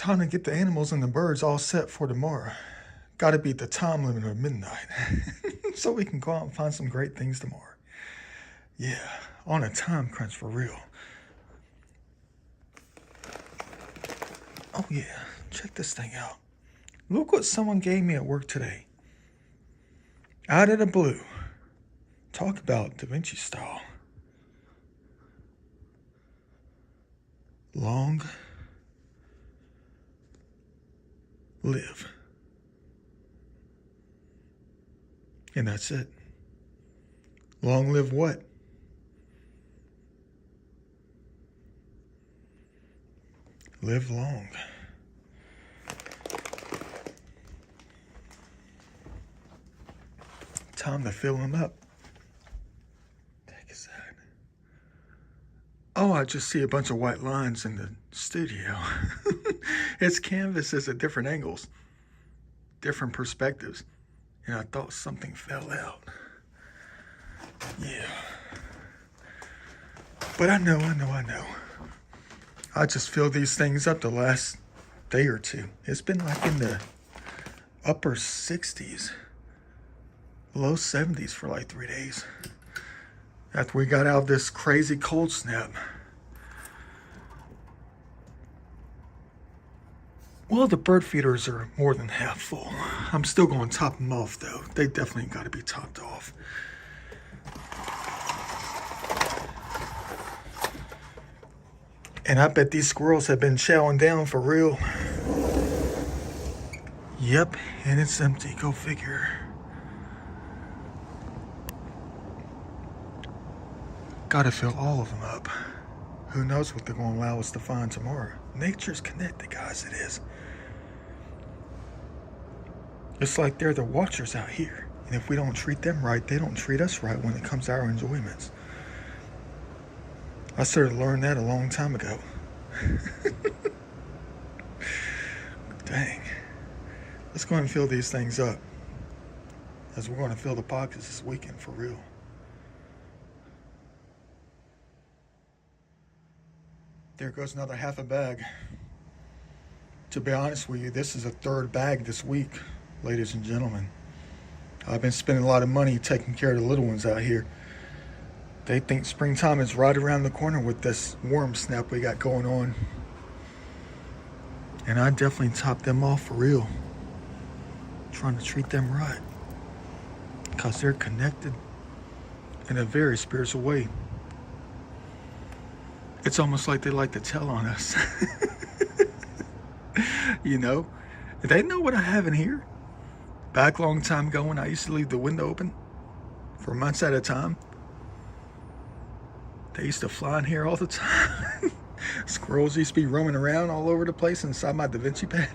Time to get the animals and the birds all set for tomorrow. Gotta beat the time limit of midnight. So we can go out and find some great things tomorrow. Yeah, on a time crunch for real. Oh yeah, check this thing out. Look what someone gave me at work today. Out of the blue. Talk about Da Vinci style. Long live. And that's it. Long live what? Live long. Time to fill him up. Heck is that? Oh, I just see a bunch of white lines in the studio. Its canvas is at different angles, different perspectives, and I thought something fell out. Yeah. But I know. I just filled these things up the last day or two. It's been like in the upper 60s, low 70s for like 3 days. After we got out of this crazy cold snap. Well, the bird feeders are more than half full. I'm still going to top them off though. They definitely got to be topped off. And I bet these squirrels have been chowing down for real. Yep, and it's empty. Go figure. Gotta fill all of them up. Who knows what they're gonna allow us to find tomorrow. Nature's connected, guys, it is. It's like they're the watchers out here. And if we don't treat them right, they don't treat us right when it comes to our enjoyments. I started to learn that a long time ago. Dang. Let's go ahead and fill these things up. As we're going to fill the pockets this weekend for real. There goes another half a bag. To be honest with you, this is a third bag this week, ladies and gentlemen. I've been spending a lot of money taking care of the little ones out here. They think springtime is right around the corner with this warm snap we got going on. And I definitely top them off for real. Trying to treat them right. Because they're connected in a very spiritual way. It's almost like they like to tell on us. You know? They know what I have in here. Back a long time ago when I used to leave the window open for months at a time. They used to fly in here all the time. Squirrels used to be roaming around all over the place inside my Da Vinci pen.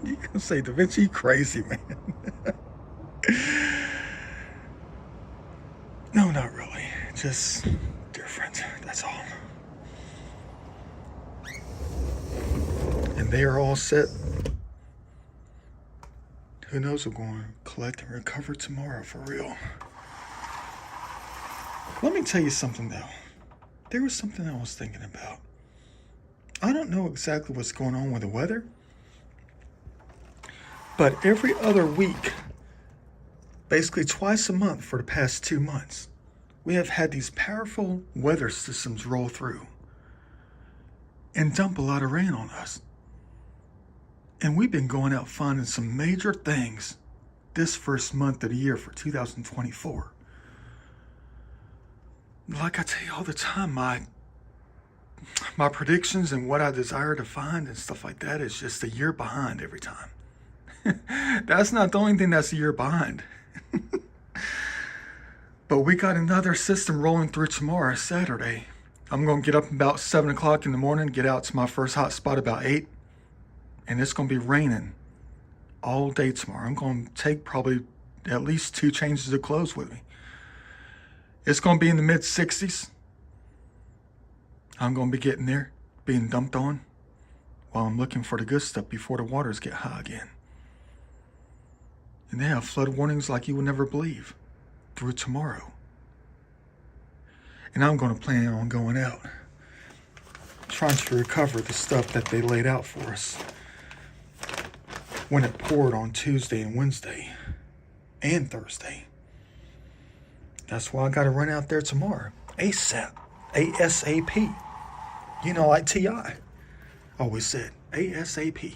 You can say Da Vinci crazy, man. No, not really. Just different. That's all. And they are all set. Who knows what we're going to collect and recover tomorrow for real. Let me tell you something though. There was something I was thinking about. I don't know exactly what's going on with the weather, but every other week, basically twice a month for the past 2 months, we have had these powerful weather systems roll through and dump a lot of rain on us. And we've been going out finding some major things this first month of the year for 2024. Like I tell you all the time, my predictions and what I desire to find and stuff like that is just a year behind every time. That's not the only thing that's a year behind. But we got another system rolling through tomorrow, Saturday. I'm going to get up about 7 o'clock in the morning, get out to my first hot spot about 8. And it's going to be raining all day tomorrow. I'm going to take probably at least 2 changes of clothes with me. It's going to be in the mid 60s. I'm going to be getting there, being dumped on, while I'm looking for the good stuff before the waters get high again. And they have flood warnings like you would never believe through tomorrow. And I'm going to plan on going out, trying to recover the stuff that they laid out for us when it poured on Tuesday and Wednesday and Thursday. That's why I got to run out there tomorrow. ASAP. ASAP. You know, like T.I. always said, ASAP.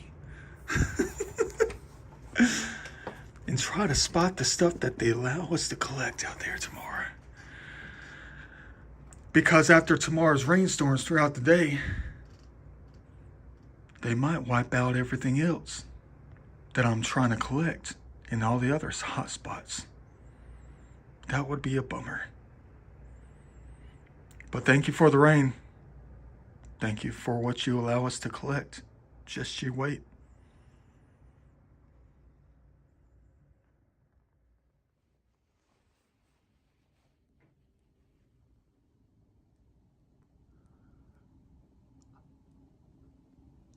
And try to spot the stuff that they allow us to collect out there tomorrow. Because after tomorrow's rainstorms throughout the day, they might wipe out everything else that I'm trying to collect in all the other hot spots. That would be a bummer. But thank you for the rain. Thank you for what you allow us to collect. Just you wait.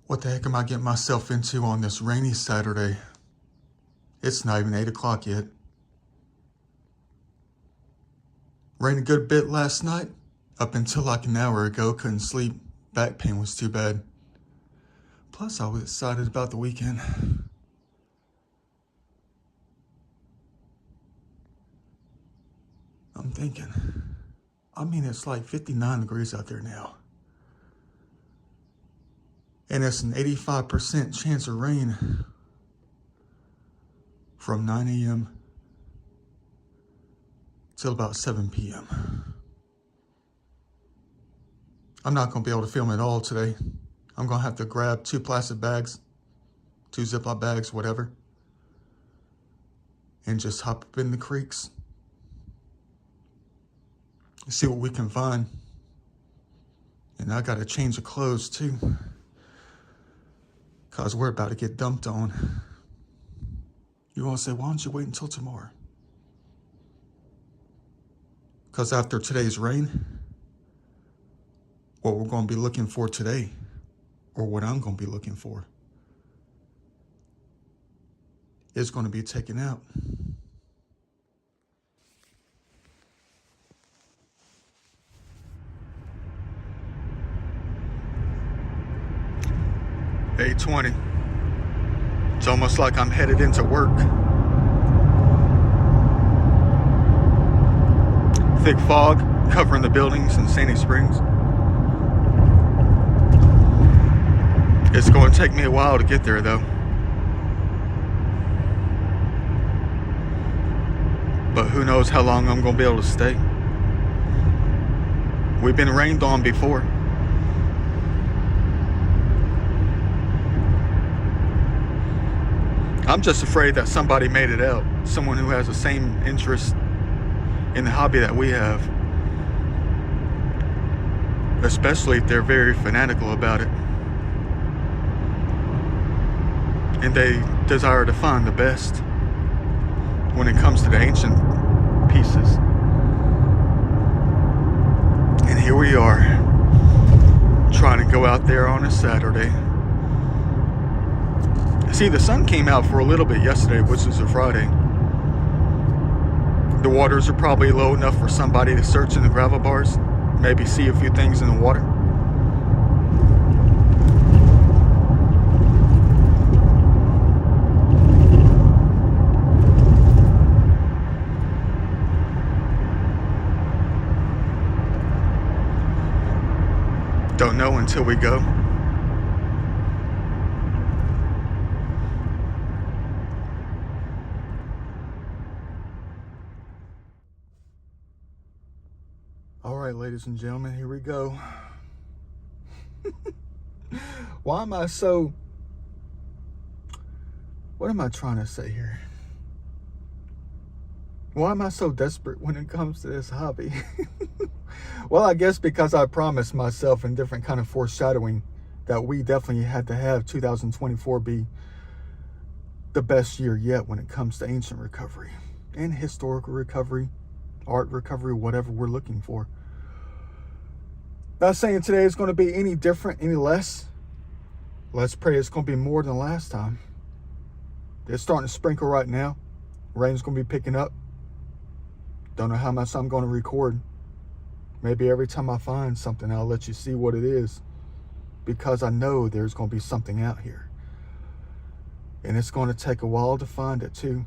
What the heck am I getting myself into on this rainy Saturday? It's not even 8 o'clock yet. Rained a good bit last night. Up until like an hour ago, couldn't sleep. Back pain was too bad. Plus, I was excited about the weekend. I'm thinking, it's like 59 degrees out there now. And it's an 85% chance of rain from 9 a.m. till about 7 p.m. I'm not going to be able to film it all today. I'm going to have to grab 2 plastic bags, 2 Ziploc bags, whatever, and just hop up in the creeks and see what we can find. And I got to change the clothes too, because we're about to get dumped on. You want to say, why don't you wait until tomorrow? Because after today's rain, what we're going to be looking for today, or what I'm going to be looking for, is going to be taken out. $8:20. It's almost like I'm headed into work. Thick fog covering the buildings in Sandy Springs. It's going to take me a while to get there though. But who knows how long I'm going to be able to stay. We've been rained on before. I'm just afraid that somebody made it out. Someone who has the same interest in the hobby that we have. Especially if they're very fanatical about it. And they desire to find the best when it comes to the ancient pieces. And here we are, trying to go out there on a Saturday. See, the sun came out for a little bit yesterday, which was a Friday. The waters are probably low enough for somebody to search in the gravel bars, maybe see a few things in the water. Don't know until we go. All right, ladies and gentlemen, here we go. Why am I so... What am I trying to say here? Why am I so desperate when it comes to this hobby? Well, I guess because I promised myself in different kind of foreshadowing that we definitely had to have 2024 be the best year yet when it comes to ancient recovery and historical recovery, art recovery, whatever we're looking for. Not saying today is going to be any different, any less. Let's pray it's going to be more than last time. It's starting to sprinkle right now. Rain's going to be picking up. Don't know how much I'm going to record. Maybe every time I find something, I'll let you see what it is, because I know there's going to be something out here. And it's going to take a while to find it too.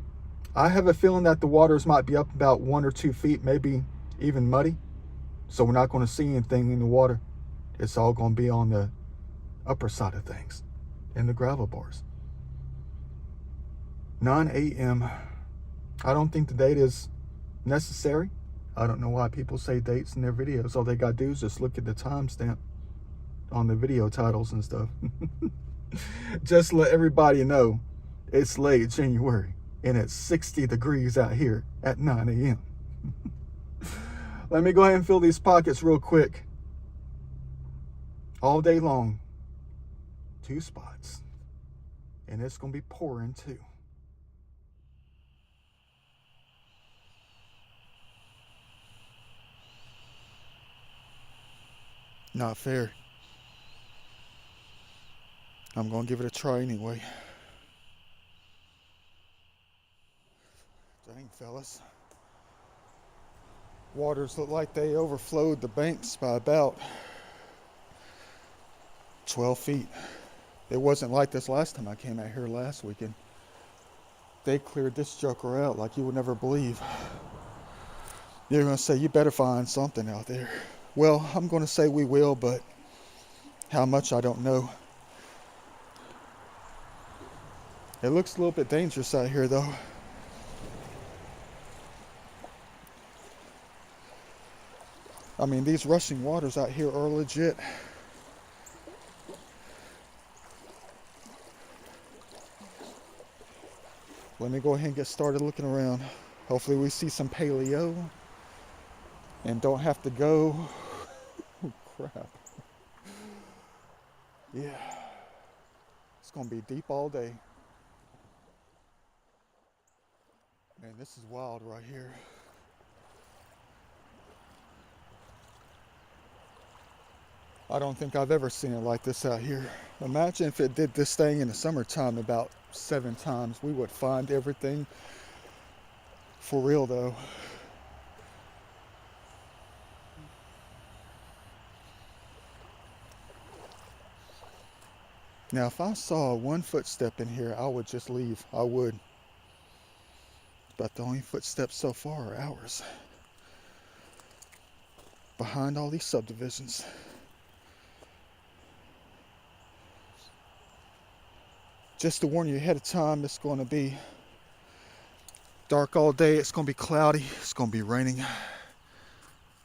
I have a feeling that the waters might be up about 1 or 2 feet, maybe even muddy. So we're not going to see anything in the water. It's all going to be on the upper side of things in the gravel bars. 9 a.m. I don't think the date is necessary. I don't know why people say dates in their videos. All they got to do is just look at the timestamp on the video titles and stuff. Just let everybody know it's late January and it's 60 degrees out here at 9 a.m. Let me go ahead and fill these pockets real quick. All day long, 2 spots. And it's going to be pouring too. Not fair. I'm going to give it a try anyway. Dang, fellas. Waters look like they overflowed the banks by about 12 feet. It wasn't like this last time I came out here last weekend. They cleared this joker out like you would never believe. You're going to say, you better find something out there. Well, I'm going to say we will, but how much I don't know. It looks a little bit dangerous out here though. I mean, these rushing waters out here are legit. Let me go ahead and get started looking around. Hopefully we see some paleo and don't have to go. Oh, crap. Yeah. It's going to be deep all day. Man, this is wild right here. I don't think I've ever seen it like this out here. Imagine if it did this thing in the summertime about 7 times. We would find everything. For real though. Now if I saw 1 footstep in here, I would just leave. I would. But the only footsteps so far are ours. Behind all these subdivisions. Just to warn you ahead of time, it's going to be dark all day. It's going to be cloudy. It's going to be raining.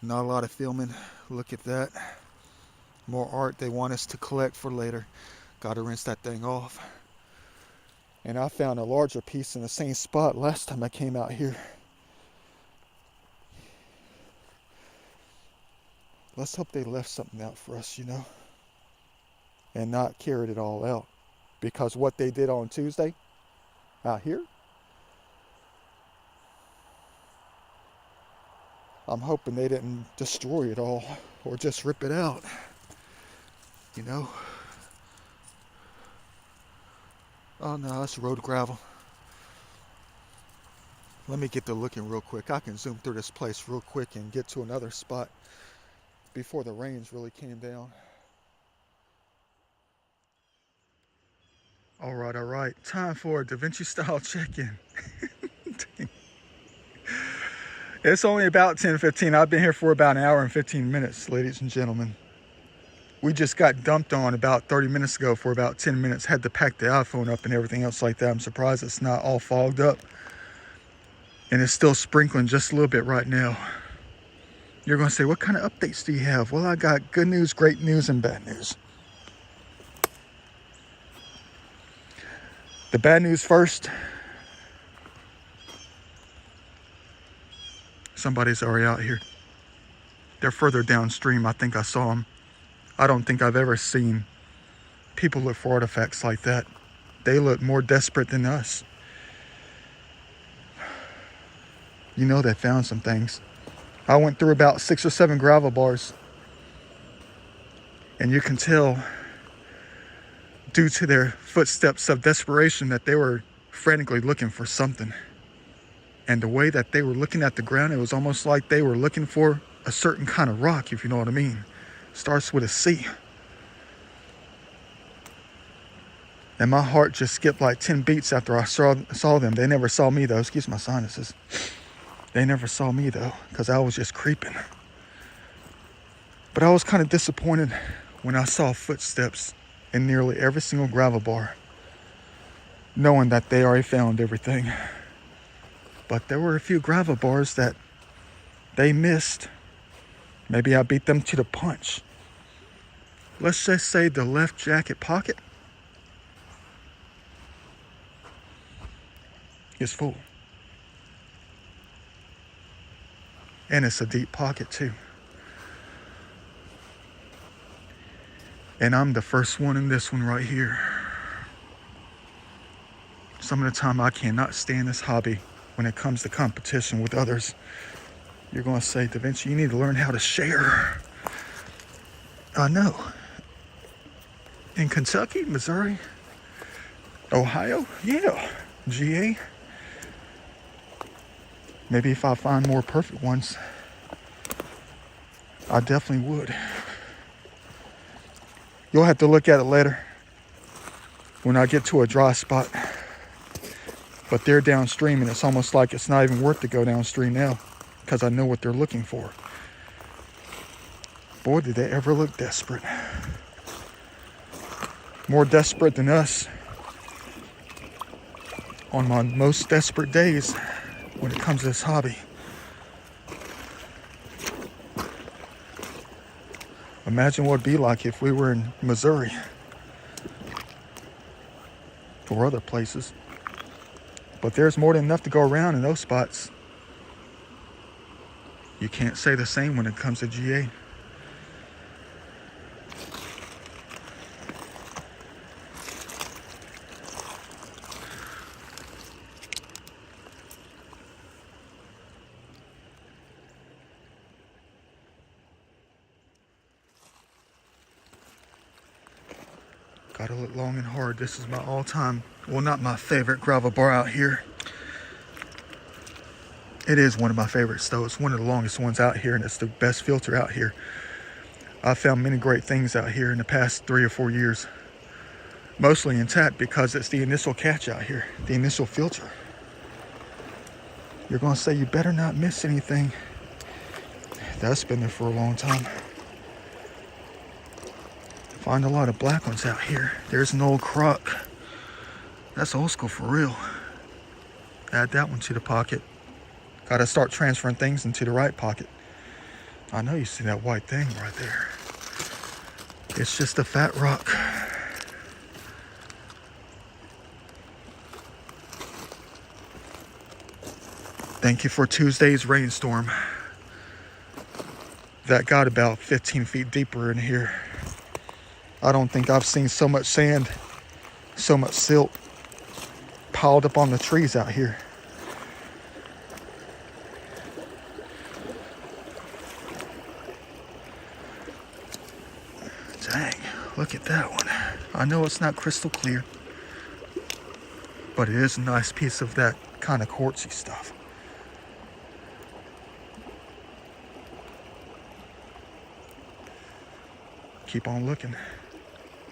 Not a lot of filming. Look at that. More art they want us to collect for later. Got to rinse that thing off. And I found a larger piece in the same spot last time I came out here. Let's hope they left something out for us, you know. And not carried it all out. Because what they did on Tuesday out here, I'm hoping they didn't destroy it all or just rip it out, you know. Oh no, it's road gravel. Let me get to looking real quick. I can zoom through this place real quick and get to another spot before the rains really came down. All right. Time for a Da Vinci style check-in. It's only about 10:15. I've been here for about 1 hour and 15 minutes, ladies and gentlemen. We just got dumped on about 30 minutes ago for about 10 minutes. Had to pack the iPhone up and everything else like that. I'm surprised it's not all fogged up. And it's still sprinkling just a little bit right now. You're going to say, what kind of updates do you have? Well, I got good news, great news, and bad news. The bad news first. Somebody's already out here. They're further downstream. I think I saw them. I don't think I've ever seen people look for artifacts like that. They look more desperate than us. You know they found some things. I went through about 6 or 7 gravel bars. And you can tell, due to their footsteps of desperation, that they were frantically looking for something. And the way that they were looking at the ground, it was almost like they were looking for a certain kind of rock, if you know what I mean. Starts with a C. And my heart just skipped like 10 beats after I saw them. They never saw me though. Excuse my sinuses. They never saw me though, because I was just creeping. But I was kind of disappointed when I saw footsteps in nearly every single gravel bar, knowing that they already found everything. But there were a few gravel bars that they missed. Maybe I beat them to the punch. Let's just say the left jacket pocket is full. And it's a deep pocket too. And I'm the first one in this one right here. Some of the time I cannot stand this hobby when it comes to competition with others. You're going to say, Da Vinci, you need to learn how to share. I know. In Kentucky, Missouri, Ohio, yeah, GA. Maybe if I find more perfect ones, I definitely would. You'll have to look at it later when I get to a dry spot. But they're downstream, and it's almost like it's not even worth to go downstream now because I know what they're looking for. Boy, did they ever look desperate. More desperate than us on my most desperate days when it comes to this hobby. Imagine what it'd be like if we were in Missouri or other places. But there's more than enough to go around in those spots. You can't say the same when it comes to GA. Gotta look long and hard. This is my all-time, well, not my favorite gravel bar out here. It is one of my favorites though. It's one of the longest ones out here, and it's the best filter out here. I've found many great things out here in the past 3 or 4 years. Mostly intact because it's the initial catch out here, the initial filter. You're gonna say you better not miss anything. That's been there for a long time. Find a lot of black ones out here. There's an old crock. That's old school for real. Add that one to the pocket. Gotta start transferring things into the right pocket. I know you see that white thing right there. It's just a fat rock. Thank you for Tuesday's rainstorm. That got about 15 feet deeper in here. I don't think I've seen so much sand, so much silt piled up on the trees out here. Dang, look at that one. I know it's not crystal clear, but it is a nice piece of that kind of quartzy stuff. Keep on looking.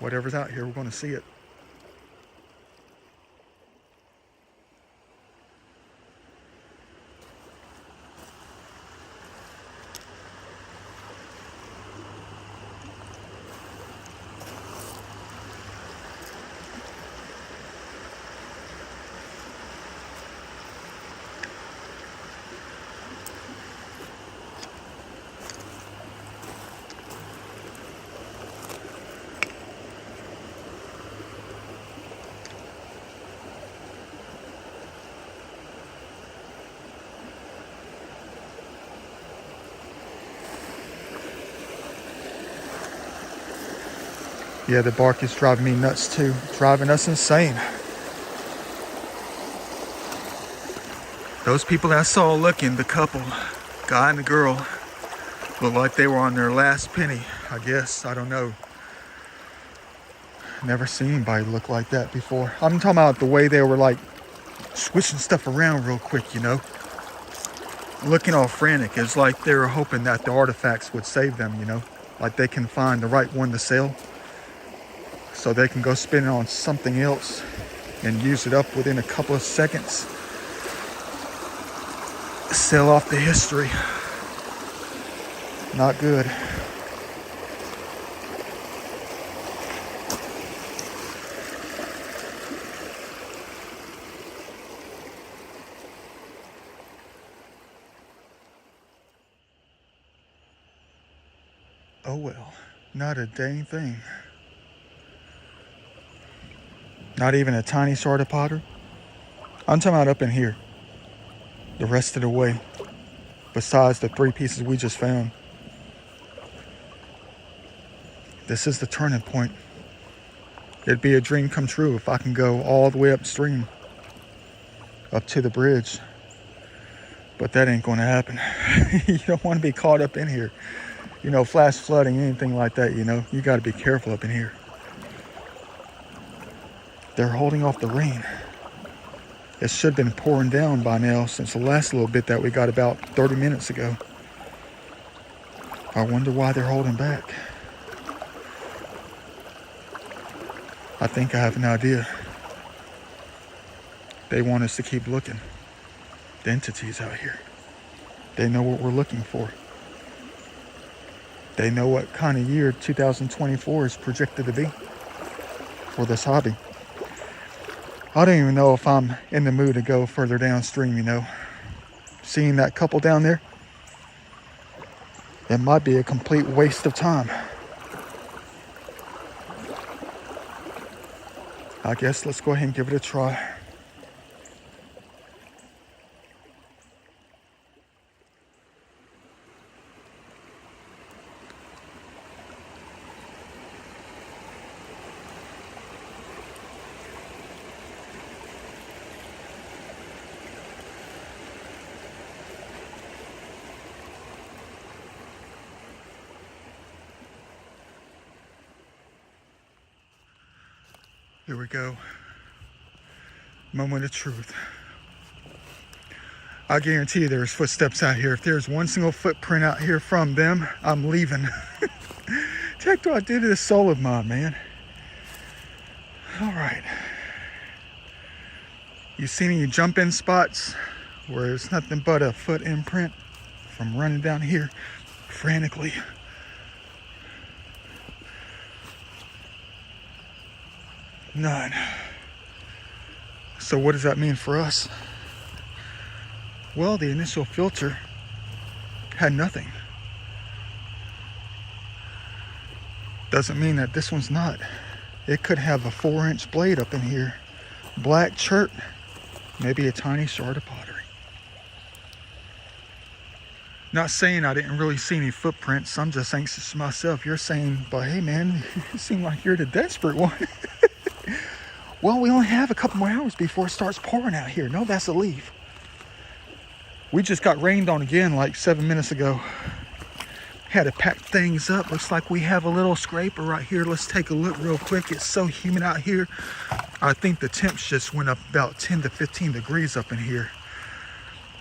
Whatever's out here, we're going to see it. Yeah, the bark is driving me nuts too. Driving us insane. Those people I saw looking, the couple, guy and the girl, looked like they were on their last penny, I guess. I don't know. Never seen anybody look like that before. I'm talking about the way they were like switching stuff around real quick, you know. Looking all frantic. It's like they were hoping that the artifacts would save them, you know. Like they can find the right one to sell. so they can go spend it on something else and use it up within a couple of seconds. Sell off the history. Not good. Oh well, not a dang thing. Not even a tiny shard of pottery. I'm talking about up in here. The rest of the way. Besides the 3 pieces we just found. This is the turning point. It'd be a dream come true if I can go all the way upstream. Up to the bridge. But that ain't gonna happen. You don't want to be caught up in here. You know, flash flooding, anything like that, you know. You gotta be careful up in here. They're holding off the rain. It should have been pouring down by now since the last little bit that we got about 30 minutes ago. I wonder why they're holding back. I think I have an idea. They want us to keep looking. The entities out here. They know what we're looking for. They know what kind of year 2024 is projected to be for this hobby. I don't even know if I'm in the mood to go further downstream, you know. Seeing that couple down there, it might be a complete waste of time. I guess let's go ahead and give it a try. Here we go. Moment of truth. I guarantee you there's footsteps out here. If there's one single footprint out here from them, I'm leaving. Check what I did to this soul of mine, man. All right. You see any jump in spots where it's nothing but a foot imprint from running down here frantically? None. So what does that mean for us? Well, the initial filter had nothing. Doesn't mean that this one's not. It could have a 4-inch blade up in here. Black chert, maybe a tiny shard of pottery. Not saying I didn't really see any footprints. I'm just anxious to myself. You're saying, but hey man, you seem like you're the desperate one. Well, we only have a couple more hours before it starts pouring out here. No, that's a leave. We just got rained on again like 7 minutes ago. Had to pack things up. Looks like we have a little scraper right here. Let's take a look real quick. It's so humid out here. I think the temps just went up about 10 to 15 degrees up in here.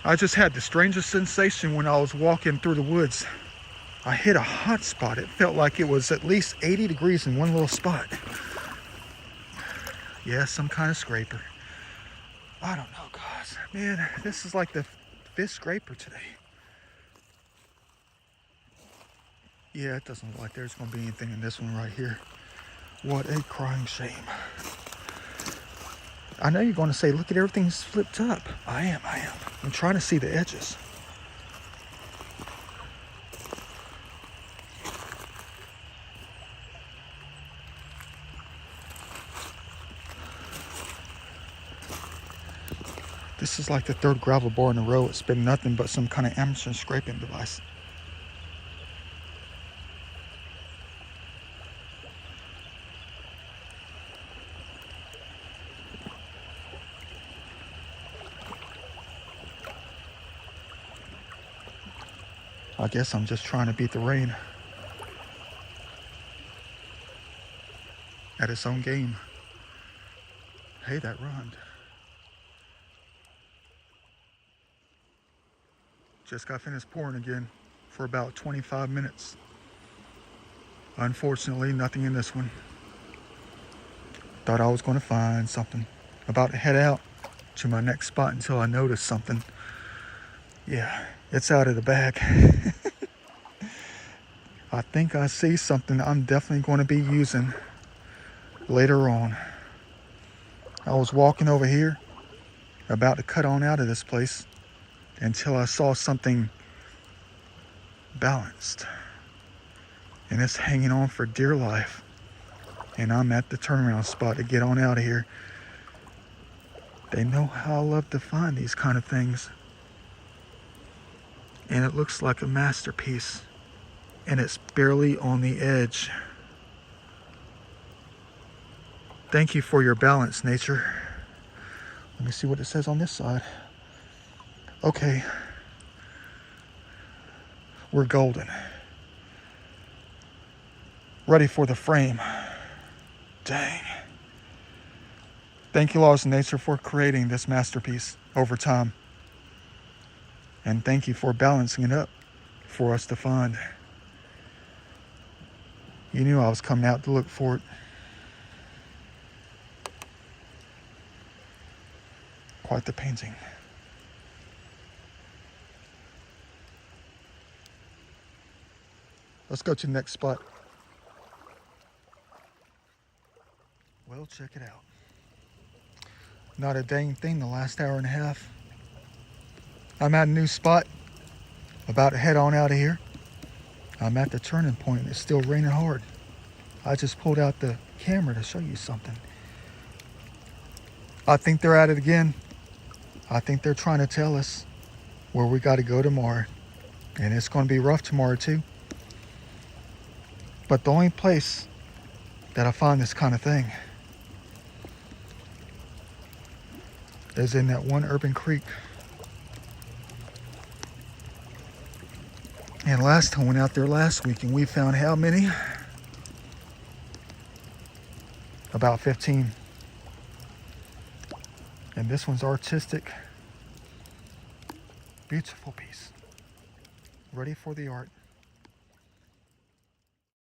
I just had the strangest sensation when I was walking through the woods. I hit a hot spot. It felt like it was at least 80 degrees in one little spot. Yeah, some kind of scraper. I don't know, guys. Man, this is like the 5th scraper today. Yeah, it doesn't look like there's going to be anything in this one right here. What a crying shame. I know you're going to say, look at everything's flipped up. I am. I'm trying to see the edges. This is like the 3rd gravel bar in a row. It's been nothing but some kind of amateur scraping device. I guess I'm just trying to beat the rain at its own game. Hey, that rhymed. Just got finished pouring again for about 25 minutes. Unfortunately, nothing in this one. Thought I was going to find something. About to head out to my next spot until I notice something. Yeah, it's out of the bag. I think I see something I'm definitely going to be using later on. I was walking over here, about to cut on out of this place, until I saw something balanced. And it's hanging on for dear life. And I'm at the turnaround spot to get on out of here. They know how I love to find these kind of things. And it looks like a masterpiece. And it's barely on the edge. Thank you for your balance, nature. Let me see what it says on this side. Okay. We're golden. Ready for the frame. Dang. Thank you, laws of nature, for creating this masterpiece over time. And thank you for balancing it up for us to find. You knew I was coming out to look for it. Quite the painting. Let's go to the next spot. Well, check it out. Not a dang thing the last hour and a half. I'm at a new spot. About to head on out of here. I'm at the turning point and it's still raining hard. I just pulled out the camera to show you something. I think they're at it again. I think they're trying to tell us where we got to go tomorrow. And it's going to be rough tomorrow too. But the only place that I find this kind of thing is in that one urban creek. And last time I went out there last week and we found how many? About 15. And this one's artistic. Beautiful piece. Ready for the art.